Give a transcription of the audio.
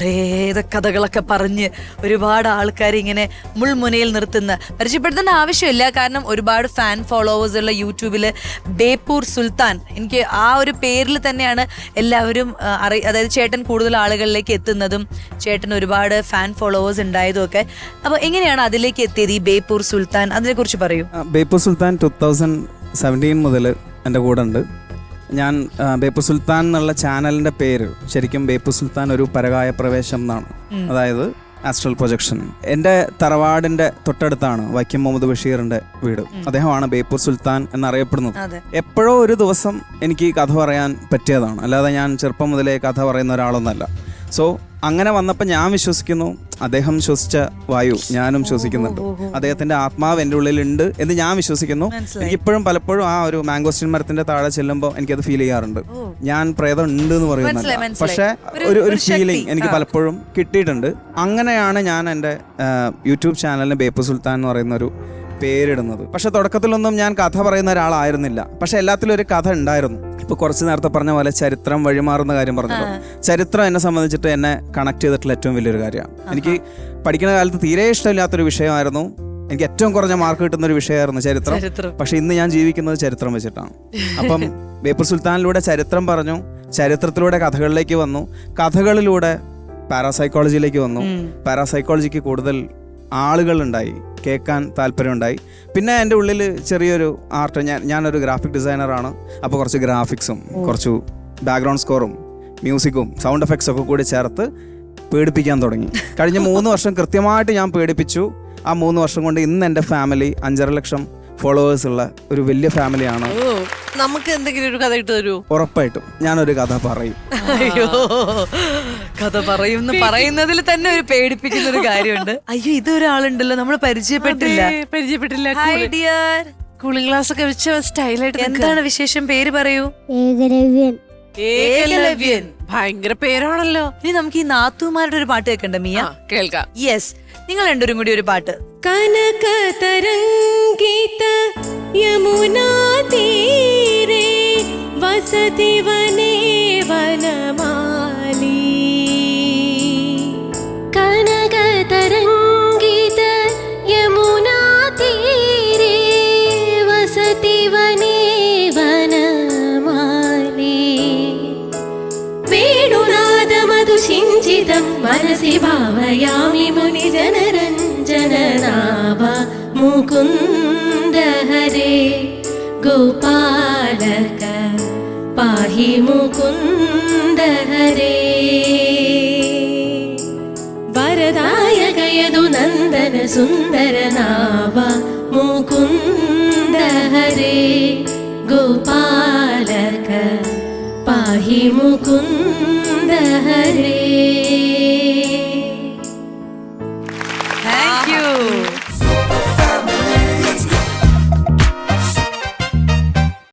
പ്രേത കഥകളൊക്കെ പറഞ്ഞ് ഒരുപാട് ആൾക്കാർ ഇങ്ങനെ മുൾമുനയിൽ നിർത്തുന്ന, പരിചയപ്പെടുത്തേണ്ട ആവശ്യമില്ല, കാരണം ഒരുപാട് ഫാൻ ഫോളോവേഴ്സ് ഉള്ള യൂട്യൂബിൽ ബേപ്പൂർ സുൽത്താൻ, എനിക്ക് ആ ഒരു പേരിൽ തന്നെയാണ് എല്ലാവരും അതായത് ചേട്ടൻ കൂടുതൽ ആളുകളിലേക്ക് എത്തുന്നതും ചേട്ടൻ ഒരുപാട് ഫാൻ ഫോളോവേഴ്സ് ഉണ്ടായതും ഒക്കെ. അപ്പോൾ എങ്ങനെയാണ് അതിലേക്ക് എത്തിയത് ഈ ബേപ്പൂർ സുൽത്താൻ, അതിനെക്കുറിച്ച് പറയൂ. ബേപ്പൂർ സുൽത്താൻ 2017 മുതൽ എൻ്റെ കൂടെ ഉണ്ട്. ഞാൻ ബേപ്പൂർ സുൽത്താൻ എന്നുള്ള ചാനലിൻ്റെ പേര് ശരിക്കും ബേപ്പൂർ സുൽത്താൻ ഒരു പരകായ പ്രവേശം എന്നാണ്, അതായത് ആസ്ട്രൽ പ്രൊജക്ഷൻ. എൻ്റെ തറവാടിൻ്റെ തൊട്ടടുത്താണ് വൈക്കം മുഹമ്മദ് ബഷീറിൻ്റെ വീട്. അദ്ദേഹമാണ് ബേപ്പൂർ സുൽത്താൻ എന്നറിയപ്പെടുന്നത്. എപ്പോഴോ ഒരു ദിവസം എനിക്ക് കഥ പറയാൻ പറ്റിയതാണ്, അല്ലാതെ ഞാൻ ചെറുപ്പം മുതലേ കഥ പറയുന്ന ഒരാളൊന്നല്ല. സോ അങ്ങനെ വന്നപ്പോൾ ഞാൻ വിശ്വസിക്കുന്നു അദ്ദേഹം ശ്വസിച്ച വായു ഞാനും ശ്വസിക്കുന്നുണ്ട്, അദ്ദേഹത്തിന്റെ ആത്മാവ് എൻ്റെ ഉള്ളിലുണ്ട് എന്ന് ഞാൻ വിശ്വസിക്കുന്നു. എനിക്കിപ്പോഴും പലപ്പോഴും ആ ഒരു മാംഗോസ്റ്റിൻ മരത്തിന്റെ താഴെ ചെല്ലുമ്പോൾ എനിക്കത് ഫീൽ ചെയ്യാറുണ്ട്, ഞാൻ പ്രേതം ഉണ്ട് എന്ന് പറയുന്നില്ല, പക്ഷെ ഒരു ഫീലിംഗ് എനിക്ക് പലപ്പോഴും കിട്ടിയിട്ടുണ്ട്. അങ്ങനെയാണ് ഞാൻ എൻ്റെ യൂട്യൂബ് ചാനലിന് ബേപ്പൂർ സുൽത്താൻ എന്ന് പറയുന്ന ഒരു പേരിടുന്നത്. പക്ഷെ തുടക്കത്തിലൊന്നും ഞാൻ കഥ പറയുന്ന ഒരാളായിരുന്നില്ല, പക്ഷെ എല്ലാത്തിലും ഒരു കഥ ഉണ്ടായിരുന്നു. ഇപ്പോൾ കുറച്ച് നേരത്തെ പറഞ്ഞ പോലെ ചരിത്രം വഴിമാറുന്ന കാര്യം പറഞ്ഞല്ലോ, ചരിത്രം എന്നെ സംബന്ധിച്ചിട്ട് എന്നെ കണക്ട് ചെയ്തിട്ടുള്ള ഏറ്റവും വലിയൊരു കാര്യമാണ്. എനിക്ക് പഠിക്കുന്ന കാലത്ത് തീരെ ഇഷ്ടമില്ലാത്തൊരു വിഷയമായിരുന്നു, എനിക്ക് ഏറ്റവും കുറഞ്ഞ മാർക്ക് കിട്ടുന്ന ഒരു വിഷയമായിരുന്നു ചരിത്രം. പക്ഷെ ഇന്ന് ഞാൻ ജീവിക്കുന്നത് ചരിത്രം വെച്ചിട്ടാണ്. അപ്പം ബേപ്പൂർ സുൽത്താനിലൂടെ ചരിത്രം പറഞ്ഞു, ചരിത്രത്തിലൂടെ കഥകളിലേക്ക് വന്നു, കഥകളിലൂടെ പാരാസൈക്കോളജിയിലേക്ക് വന്നു, പാരാസൈക്കോളജിക്ക് കൂടുതൽ ആളുകളുണ്ടായി, കേൾക്കാൻ താല്പര്യമുണ്ടായി. പിന്നെ എൻ്റെ ഉള്ളിൽ ചെറിയൊരു ആർട്ട്, ഞാനൊരു ഗ്രാഫിക് ഡിസൈനറാണ്. അപ്പോൾ കുറച്ച് ഗ്രാഫിക്സും കുറച്ച് ബാക്ക്ഗ്രൗണ്ട് സ്കോറും മ്യൂസിക്കും സൗണ്ട് എഫക്ട്സ് ഒക്കെ കൂടി ചേർത്ത് പേടിപ്പിക്കാൻ തുടങ്ങി. കഴിഞ്ഞ 3 വർഷം കൃത്യമായിട്ട് ഞാൻ പേടിപ്പിച്ചു. ആ 3 വർഷം കൊണ്ട് ഇന്ന് എൻ്റെ ഫാമിലി 5.5 ലക്ഷം ഫോളോവേഴ്സ് ഉള്ള ഒരു വലിയ ഫാമിലിയാണ്. നമുക്ക് എന്തെങ്കിലും ഒരു കഥ ഇട്ട് തരൂ? ഉറപ്പായിട്ടും ഞാനൊരു കഥ പറയും. അയ്യോ, കഥ പറയുന്നതിൽ തന്നെ ഒരു പേടിപ്പിക്കുന്ന ഒരു കാര്യമുണ്ട്. അയ്യോ, ഇതൊരാളുണ്ടല്ലോ നമ്മൾ പരിചയപ്പെട്ടില്ല. Hi dear. കൂളിംഗ് ഗ്ലാസ് ഒക്കെ വെച്ച് സ്റ്റൈലായിട്ട്. എന്താണ് വിശേഷം? പേര് പറയൂ. ഏകലവ്യൻ. ഭയങ്കര പേരാണല്ലോ. ഇനി നമുക്ക് ഈ നാത്തുമാരുടെ ഒരു പാട്ട് കേൾക്കണ്ട മിയ? കേൾക്കാം. യെസ്, നിങ്ങൾ രണ്ടുപേരും കൂടി ഒരു പാട്ട്. കനക തരംഗിത യമുനാ തീരെ വസതി വനേ വനമാലി. കനക തരംഗിത യമുനാ തീരെ വസതി വനേ വനമാലി. വേണുനാദ മധുസിഞ്ചിതം മനസി ഭാവയാമി മുനി ജനരഞ്ജനനാഭ മുകുന്ദ ഹരേ ഗോപാലക പാഹി മുകുന്ദ ഹരേ. വരദായക യദുനന്ദന സുന്ദരനാഭ മുകുന്ദ ഹരേ ഗോപാലക പാഹി മുകുന്ദ ഹരേ.